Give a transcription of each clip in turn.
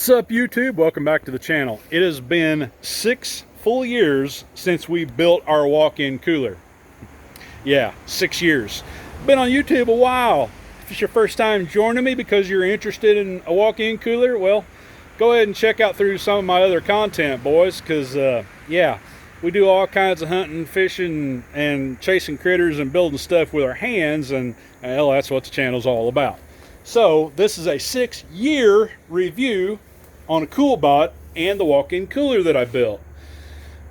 What's up, YouTube? Welcome back to the channel. It has been 6 full years since we built our walk-in cooler. Yeah, 6 years. Been on YouTube a while. If it's your first time joining me because you're interested in a walk-in cooler, well, go ahead and check out through some of my other content, boys, because yeah, we do all kinds of hunting, fishing, and chasing critters and building stuff with our hands, and well, that's what the channel's all about. So this is a 6-year review on a Coolbot and the walk-in cooler that I built.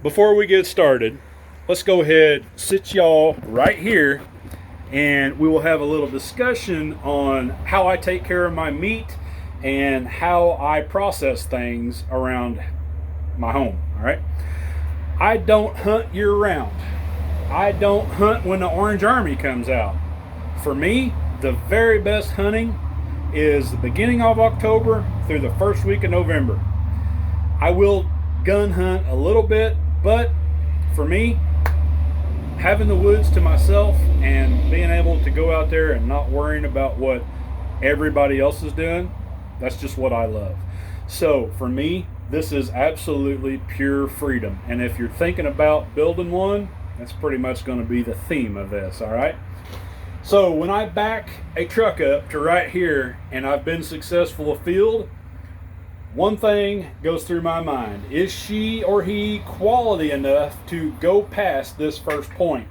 Before we get started, let's go ahead, sit y'all right here, and we will have a little discussion on how I take care of my meat and how I process things around my home. All right, I don't hunt year-round. I don't hunt when the Orange Army comes out. For me, the very best hunting is the beginning of October through the first week of November. I will gun hunt a little bit, but for me, having the woods to myself and being able to go out there and not worrying about what everybody else is doing, that's just what I love. So for me, this is absolutely pure freedom. And if you're thinking about building one, that's pretty much going to be the theme of this, all right? So when I back a truck up to right here and I've been successful afield, one thing goes through my mind. Is she or he quality enough to go past this first point?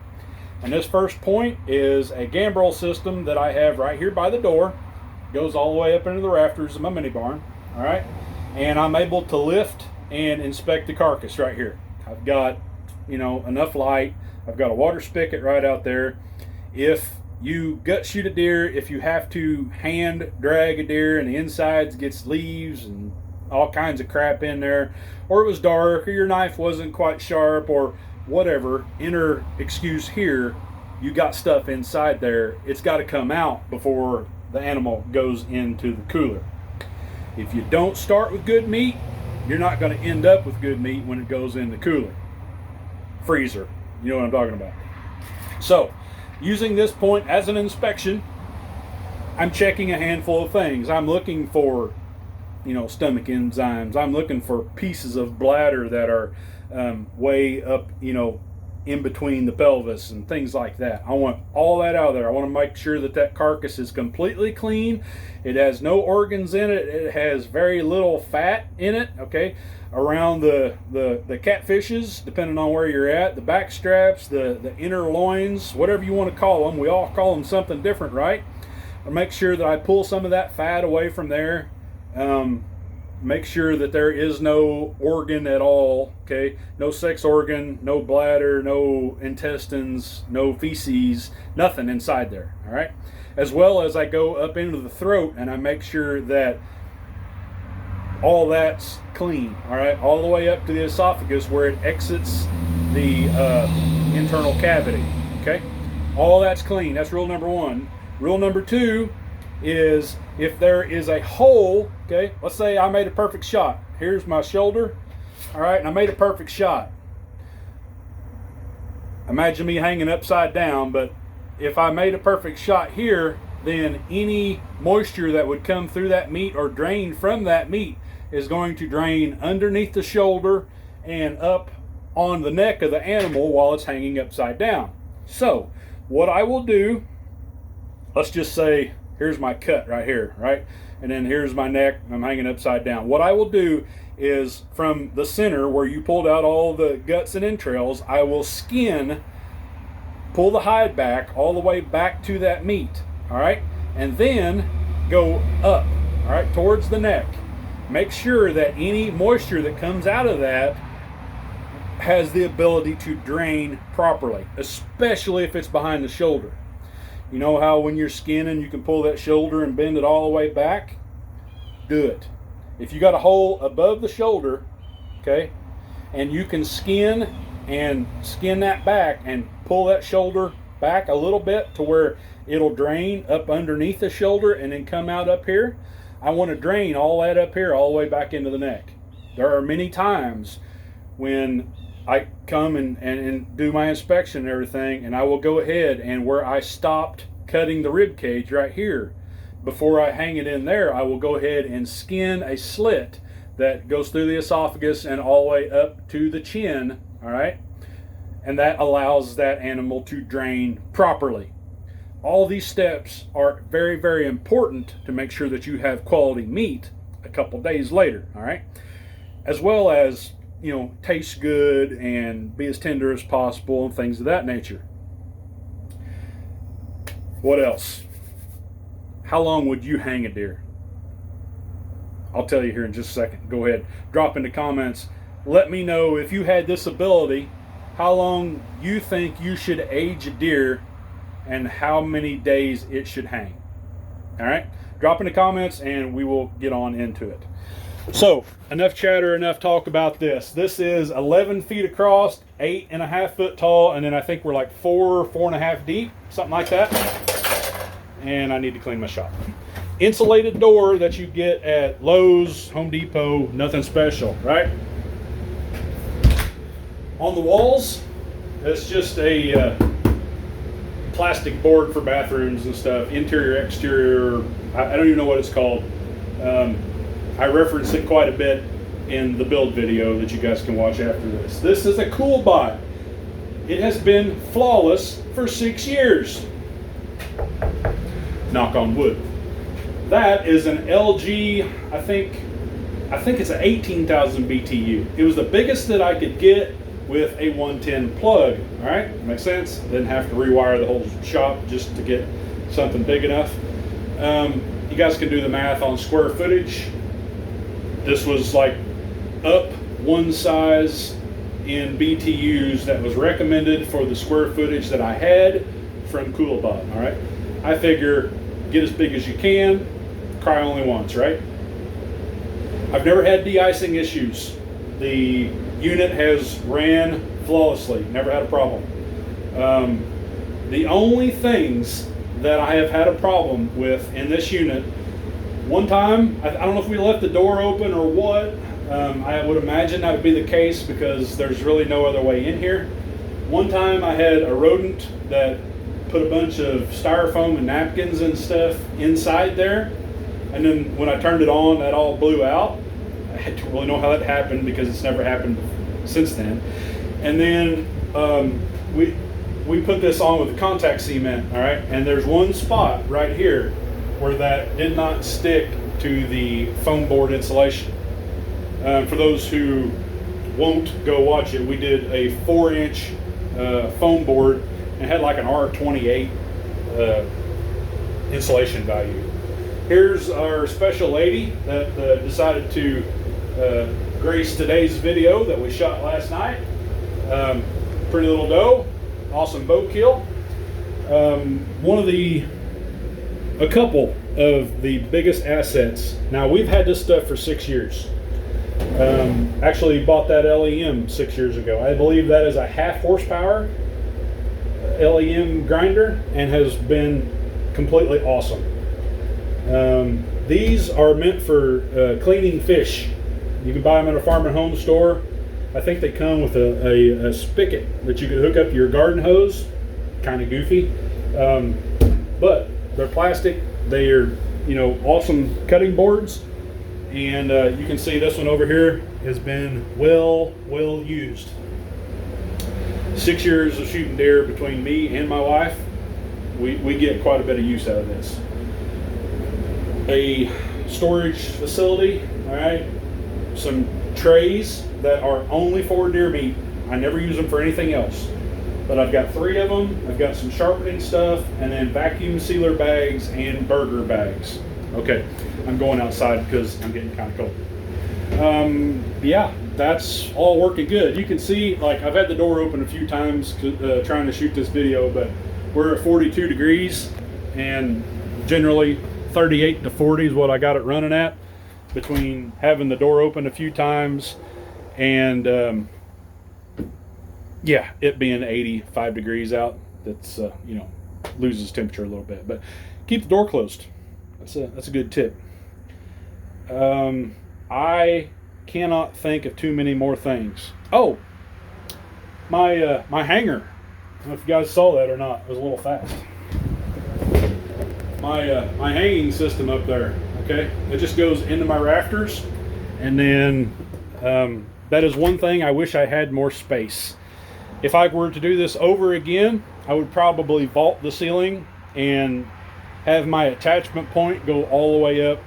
And this first point is a gambrel system that I have right here by the door. Goes all the way up into the rafters of my mini barn. All right. And I'm able to lift and inspect the carcass right here. I've got, enough light. I've got a water spigot right out there. If you gut shoot a deer, if you have to hand drag a deer and the insides gets leaves and all kinds of crap in there, or it was dark, or your knife wasn't quite sharp, or whatever, enter excuse here, you got stuff inside there, it's got to come out before the animal goes into the cooler. If you don't start with good meat, you're not going to end up with good meat when it goes in the cooler. Freezer, you know what I'm talking about. So using this point as an inspection, I'm checking a handful of things. I'm looking for, stomach enzymes. I'm looking for pieces of bladder that are way up, in between the pelvis and things like that. I want all that out of there. I want to make sure that that carcass is completely clean. It has no organs in it. It has very little fat in it, okay? Around the catfishes, depending on where you're at, the back straps, the inner loins, whatever you want to call them. We all call them something different, right? I make sure that I pull some of that fat away from there. Make sure that there is no organ at all, okay? No sex organ, no bladder, no intestines, no feces, nothing inside there, all right? As well as I go up into the throat and I make sure that all that's clean, all right? All the way up to the esophagus where it exits the internal cavity, okay? All that's clean. That's rule number one. Rule number two is if there is a hole, okay, let's say I made a perfect shot. Here's my shoulder, all right, and I made a perfect shot. Imagine me hanging upside down, but if I made a perfect shot here, then any moisture that would come through that meat or drain from that meat is going to drain underneath the shoulder and up on the neck of the animal while it's hanging upside down. So what I will do, let's just say here's my cut right here, right? And then here's my neck, I'm hanging upside down. What I will do is from the center where you pulled out all the guts and entrails, I will pull the hide back all the way back to that meat, all right? And then go up, all right, towards the neck. Make sure that any moisture that comes out of that has the ability to drain properly, especially if it's behind the shoulder. You know how when you're skinning, you can pull that shoulder and bend it all the way back? Do it. If you got a hole above the shoulder, okay, and you can skin that back and pull that shoulder back a little bit to where it'll drain up underneath the shoulder and then come out up here, I want to drain all that up here all the way back into the neck. There are many times when I come and do my inspection and everything, and I will go ahead and where I stopped cutting the rib cage right here, before I hang it in there, I will go ahead and skin a slit that goes through the esophagus and all the way up to the chin, all right? And that allows that animal to drain properly. All these steps are very, very important to make sure that you have quality meat a couple days later, all right? As well as, you know, taste good and be as tender as possible and things of that nature. What else? How long would you hang a deer? I'll tell you here in just a second. Go ahead, drop in the comments. Let me know if you had this ability, how long you think you should age a deer and how many days it should hang. All right, drop in the comments and we will get on into it. So enough chatter, enough talk about this. This is 11 feet across, 8.5 foot tall, and then I think we're like 4.5 deep, something like that. And I need to clean my shop. Insulated door that you get at Lowe's, Home Depot, nothing special, right? On the walls, it's just a plastic board for bathrooms and stuff, interior, exterior, I don't even know what it's called. I referenced it quite a bit in the build video that you guys can watch after this. This is a Coolbot. It has been flawless for 6 years. Knock on wood. That is an LG, I think it's an 18,000 BTU. It was the biggest that I could get with a 110 plug. All right, makes sense. Didn't have to rewire the whole shop just to get something big enough. You guys can do the math on square footage. This was like up one size in BTUs that was recommended for the square footage that I had from Coolbot. All right, I figure get as big as you can, cry only once, right? I've never had de-icing issues. The unit has ran flawlessly, never had a problem. The only things that I have had a problem with in this unit, one time, I don't know if we left the door open or what, I would imagine that would be the case because there's really no other way in here. One time I had a rodent that put a bunch of styrofoam and napkins and stuff inside there, and then when I turned it on, that all blew out. I don't really know how that happened because it's never happened since then. And then we put this on with the contact cement, all right, and there's one spot right here where that did not stick to the foam board insulation. For those who won't go watch it, we did a 4-inch foam board. It had like an R28 insulation value. Here's our special lady that decided to grace today's video that we shot last night. Pretty little doe, awesome bow kill. A couple of the biggest assets. Now we've had this stuff for 6 years. Actually bought that LEM 6 years ago. I believe that is a 1/2 horsepower LEM grinder and has been completely awesome. These are meant for cleaning fish. You can buy them at a farm and home store. I think they come with a spigot that you can hook up to your garden hose. Kind of goofy, but they're plastic. They are, you know, awesome cutting boards, and you can see this one over here has been well used. 6 years of shooting deer between me and my wife. We get quite a bit of use out of this. A storage facility, all right, some trays that are only for deer meat. I never use them for anything else, but I've got 3 of them. I've got some sharpening stuff, and then vacuum sealer bags and burger bags. Okay, I'm going outside because I'm getting kind of cold. Yeah, that's all working good. You can see, like, I've had the door open a few times trying to shoot this video, but we're at 42 degrees, and generally 38 to 40 is what I got it running at, between having the door open a few times and yeah, it being 85 degrees out. That's you know, loses temperature a little bit, but keep the door closed. That's a good tip. I cannot think of too many more things. Oh, my hanger. I don't know if you guys saw that or not. It was a little fast. My hanging system up there. Okay, it just goes into my rafters, And then that is one thing I wish I had more space. If I were to do this over again, I would probably vault the ceiling and have my attachment point go all the way up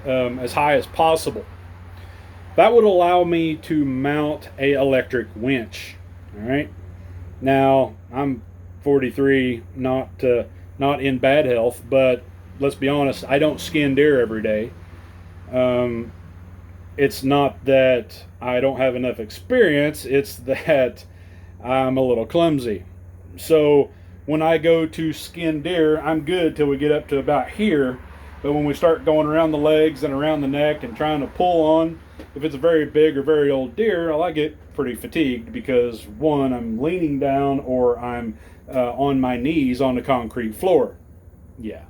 as high as possible. That would allow me to mount a electric winch. All right. Now I'm 43, not in bad health, but let's be honest, I don't skin deer every day. It's not that I don't have enough experience, it's that I'm a little clumsy. So when I go to skin deer, I'm good till we get up to about here. But when we start going around the legs and around the neck and trying to pull on, if it's a very big or very old deer, well, I get pretty fatigued because one, I'm leaning down or I'm on my knees on the concrete floor. Yeah,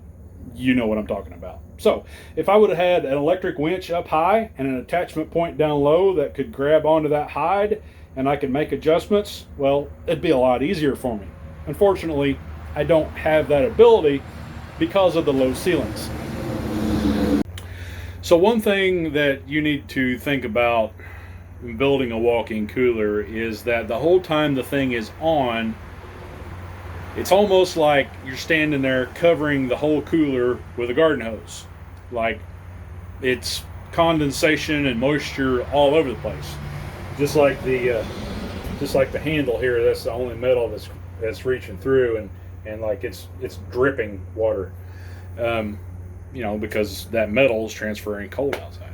you know what I'm talking about. So if I would have had an electric winch up high and an attachment point down low that could grab onto that hide and I could make adjustments, well, it'd be a lot easier for me. Unfortunately, I don't have that ability because of the low ceilings. So one thing that you need to think about when building a walk-in cooler is that the whole time the thing is on, it's almost like you're standing there covering the whole cooler with a garden hose. Like it's condensation and moisture all over the place. Just like the handle here, that's the only metal that's reaching through, and like it's dripping water. Because that metal is transferring cold outside.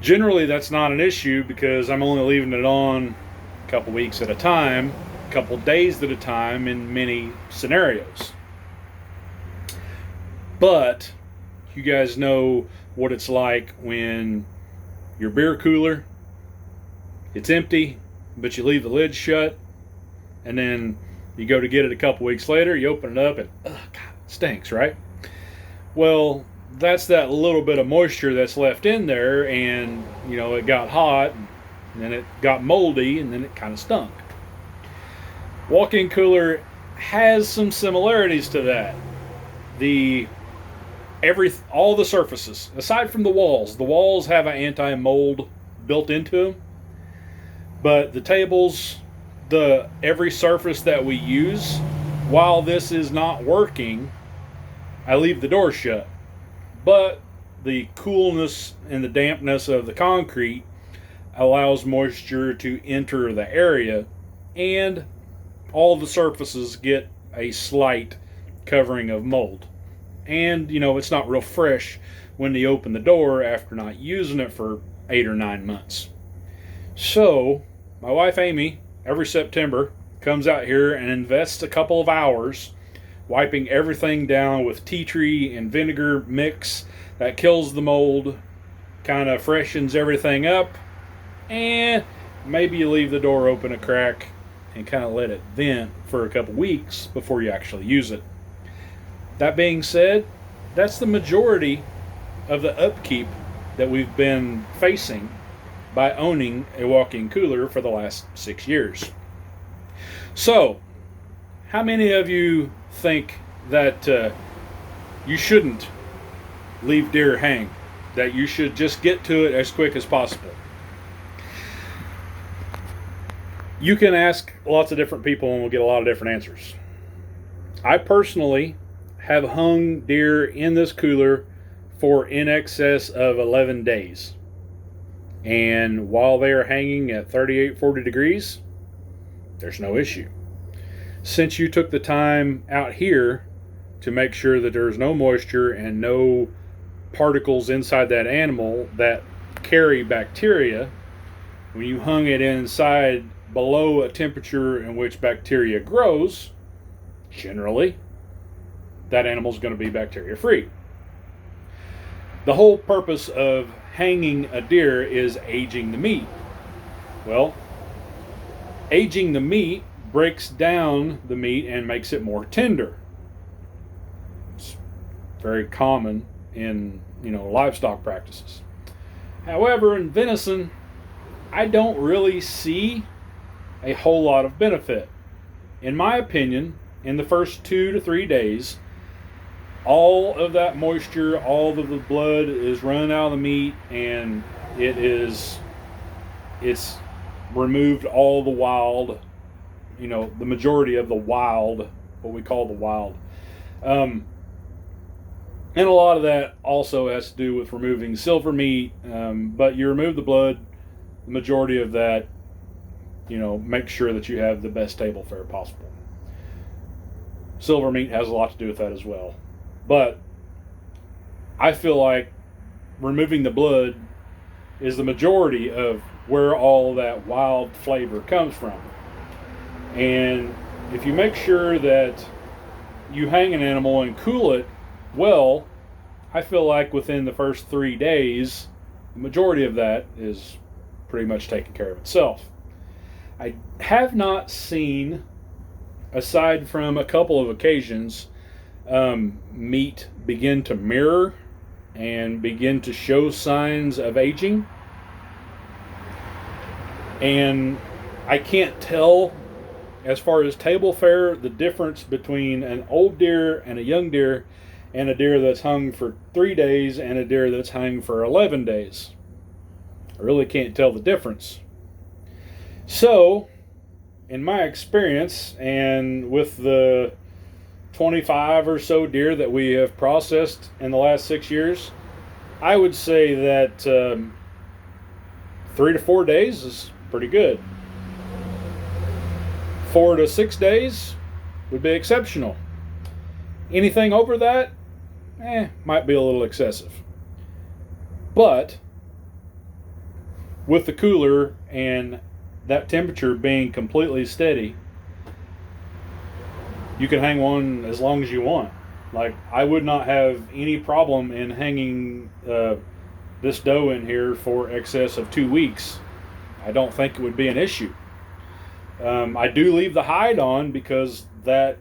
Generally, that's not an issue because I'm only leaving it on a couple weeks at a time, a couple days at a time in many scenarios. But you guys know what it's like when your beer cooler, it's empty, but you leave the lid shut, and then you go to get it a couple weeks later, you open it up, and God, it stinks, right? Well, that's that little bit of moisture that's left in there, and it got hot, and then it got moldy, and then it kind of stunk. Walk-in cooler has some similarities to that. All the surfaces, aside from the walls have an anti-mold built into them, but the tables, every surface that we use, while this is not working, I leave the door shut. But the coolness and the dampness of the concrete allows moisture to enter the area, and all the surfaces get a slight covering of mold. And it's not real fresh when you open the door after not using it for 8 or 9 months. So my wife Amy every September comes out here and invests a couple of hours wiping everything down with tea tree and vinegar mix that kills the mold, kind of freshens everything up, and maybe you leave the door open a crack and kind of let it vent for a couple weeks before you actually use it. That being said, that's the majority of the upkeep that we've been facing by owning a walk-in cooler for the last 6 years. So, how many of you think that you shouldn't leave deer hang, that you should just get to it as quick as possible? You can ask lots of different people and we'll get a lot of different answers. I personally have hung deer in this cooler for in excess of 11 days. And while they are hanging at 38, 40 degrees, there's no issue. Since you took the time out here to make sure that there's no moisture and no particles inside that animal that carry bacteria, when you hung it inside below a temperature in which bacteria grows, generally, that animal's going to be bacteria free. The whole purpose of hanging a deer is aging the meat. Well, aging the meat breaks down the meat and makes it more tender. It's very common in livestock practices. However, in venison, I don't really see a whole lot of benefit. In my opinion, in the first 2 to 3 days, all of that moisture, all of the blood is running out of the meat, and it's removed all the wild, the majority of the wild, what we call the wild. And a lot of that also has to do with removing silver meat, but you remove the blood, the majority of that, make sure that you have the best table fare possible. Silver meat has a lot to do with that as well. But I feel like removing the blood is the majority of where all that wild flavor comes from. And if you make sure that you hang an animal and cool it well, I feel like within the first 3 days, the majority of that is pretty much taken care of itself. I have not seen, aside from a couple of occasions, meat begin to mirror and begin to show signs of aging. And I can't tell, as far as table fare, the difference between an old deer and a young deer, and a deer that's hung for 3 days and a deer that's hung for 11 days. I really can't tell the difference. So, in my experience, and with the 25 or so deer that we have processed in the last 6 years, I would say that 3 to 4 days is pretty good. 4 to 6 days would be exceptional. Anything over that, might be a little excessive. But with the cooler and that temperature being completely steady, you can hang one as long as you want. Like, I would not have any problem in hanging this doe in here for excess of 2 weeks. I don't think it would be an issue. I do leave the hide on because that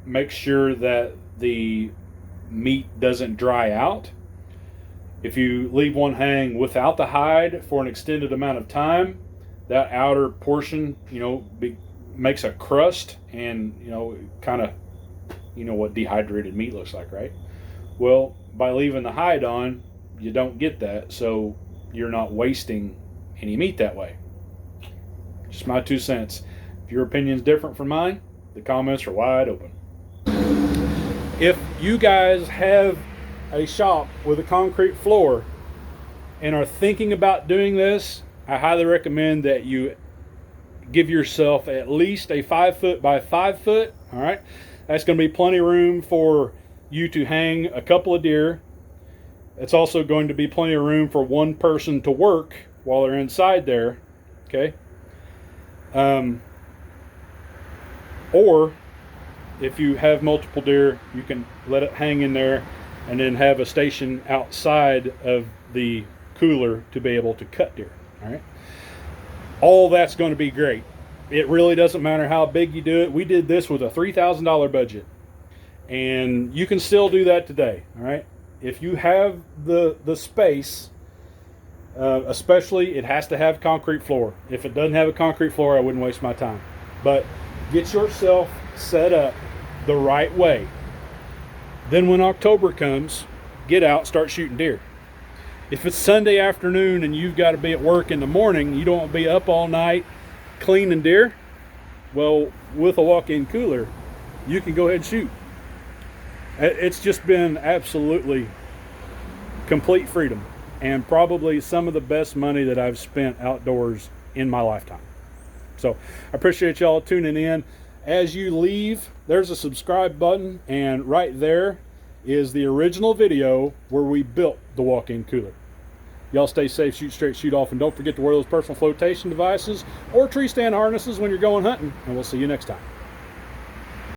makes sure that the meat doesn't dry out. If you leave one hang without the hide for an extended amount of time, that outer portion, makes a crust, and kind of, what dehydrated meat looks like, right? Well, by leaving the hide on, you don't get that, so you're not wasting any meat that way. Just my 2 cents. If your opinion's different from mine, the comments are wide open. If you guys have a shop with a concrete floor and are thinking about doing this, I highly recommend that you give yourself at least a 5 foot by 5 foot. All right, that's going to be plenty of room for you to hang a couple of deer. It's also going to be plenty of room for one person to work while they're inside there. Okay. Or if you have multiple deer, you can let it hang in there and then have a station outside of the cooler to be able to cut deer. All right. All that's going to be great. It really doesn't matter how big you do it. We did this with a $3,000 budget, and you can still do that today. All right. If you have the space, especially, it has to have concrete floor. If it doesn't have a concrete floor, I wouldn't waste my time. But get yourself set up the right way. Then when October comes, get out, start shooting deer. If it's Sunday afternoon and you've got to be at work in the morning, you don't want to be up all night cleaning deer, well, with a walk-in cooler, you can go ahead and shoot. It's just been absolutely complete freedom, and probably some of the best money that I've spent outdoors in my lifetime. So I appreciate y'all tuning in. As you leave, there's a subscribe button, and right there is the original video where we built the walk-in cooler. Y'all stay safe, shoot straight, shoot off, and don't forget to wear those personal flotation devices or tree stand harnesses when you're going hunting, and we'll see you next time.